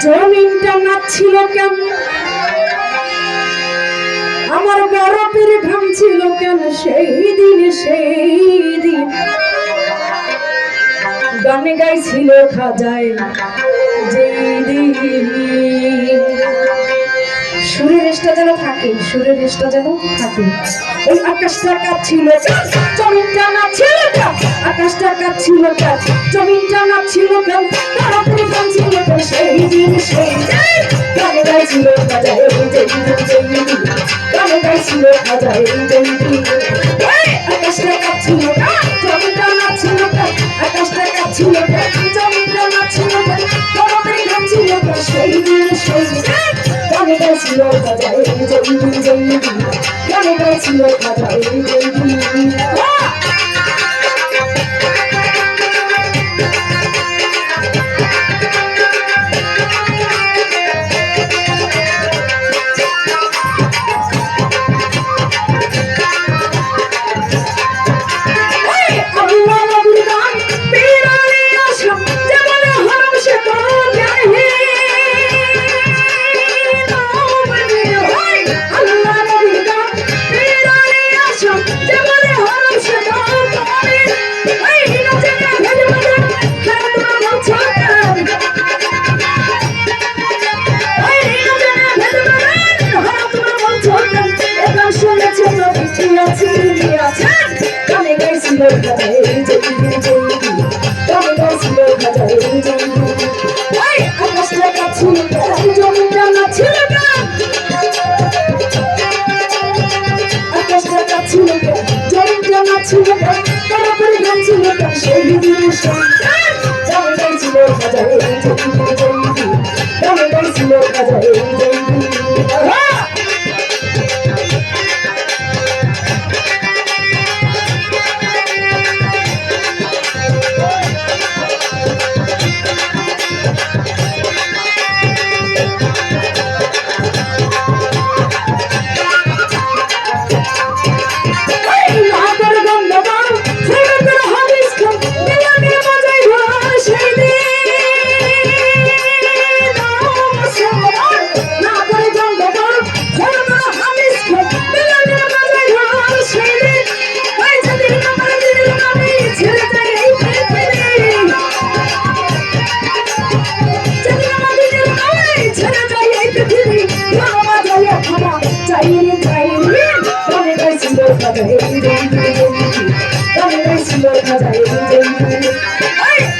জমিনটা নাচছিল কেন, আমার বরফের ঘাম ছিল কেন সেই দিন গানে গাইছিল খাজায় যেই দিন। সুরের রেশটা যেন থাকে, সুরের রেশটা যেন থাকে। ওই আকাশটা কাঁপছিল, জমিনটা নাচছিল কেন, আকাশটা কাঁপছিল কেন, জমিনটা নাচছিল কেন, বরফের ঘাম ছিল কেন সেই দিন গানে গাইছিল খাজায় যেই দিন, গানে গাইছিল খাজায় যেই দিন। আকাশটা কাঁপছিল কেন, জমিনটা নাচছিল কেন, আকাশটা কাঁপছিল কেন, জমিনটা নাচছিল কেন, বরফের ঘাম ছিল কেন সেই দিন গানে গাইছিল খাজায় যেই দিন, গানে গাইছিল খাজায় যেই দিন। গানে গাইছিল খাজায় যেই দিন, গানে গাইছিল খাজায় যেই দিন। আকাশটা কাঁপছিল কেন, জমিনটা নাচছিল কেন, আকাশটা কাঁপছিল কেন, জমিনটা নাচছিল কেন, বরফের ঘাম ছিল কেন সেই দিন গানে গাইছিল খাজায় যেই দিন, গানে গাইছিল খাজায় যেই দিন।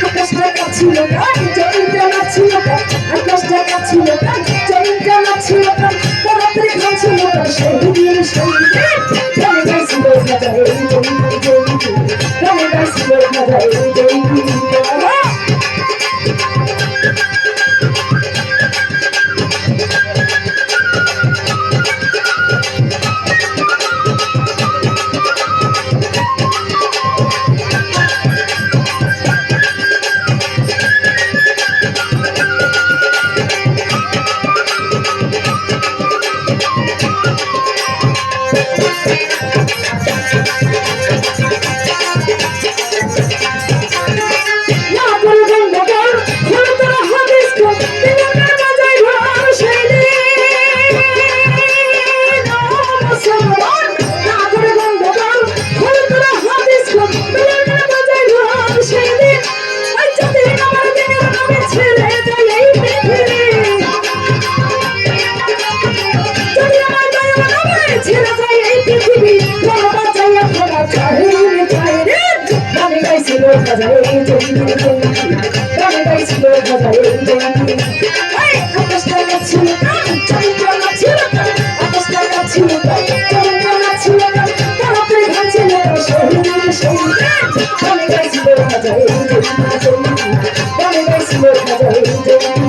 আকাশটা কাঁপছিল কেন, জমিনটা নাচছিল কেন, আকাশটা কাঁপছিল কেন, জমিনটা নাচছিল কেন, বরফের ঘাম ছিল কেন সেই দিন গানে গাইছিল খাজায় যেই দিন, গানে গাইছিল খাজায় যেই দিন। খাজায় যেই দিন, গানে গাইছিল খাজায় যেই দিন। আকাশটা কাঁপছিল কেন, জমিনটা নাচছিল কেন, আকাশটা কাঁপছিল কেন, জমিনটা নাচছিল কেন, বরফের ঘাম ছিল কেন সেই দিন গানে গাইছিল খাজায় যেই দিন, গানে গাইছিল খাজায় যেই দিন।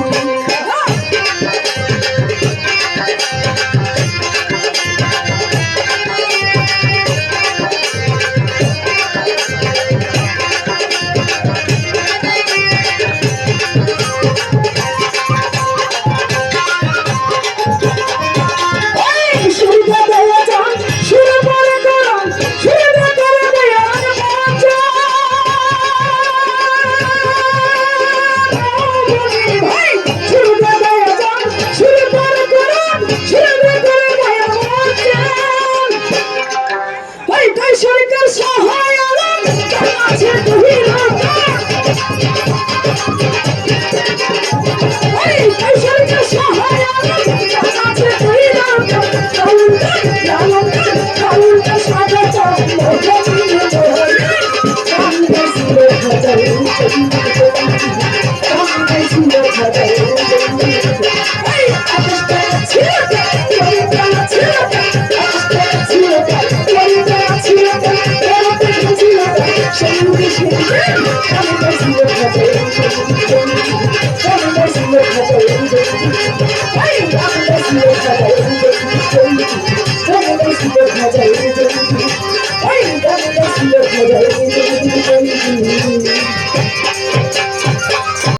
ওই কৈশোরকে সহায় আছে তুই রাউন্ডটা সাদা চাঁদ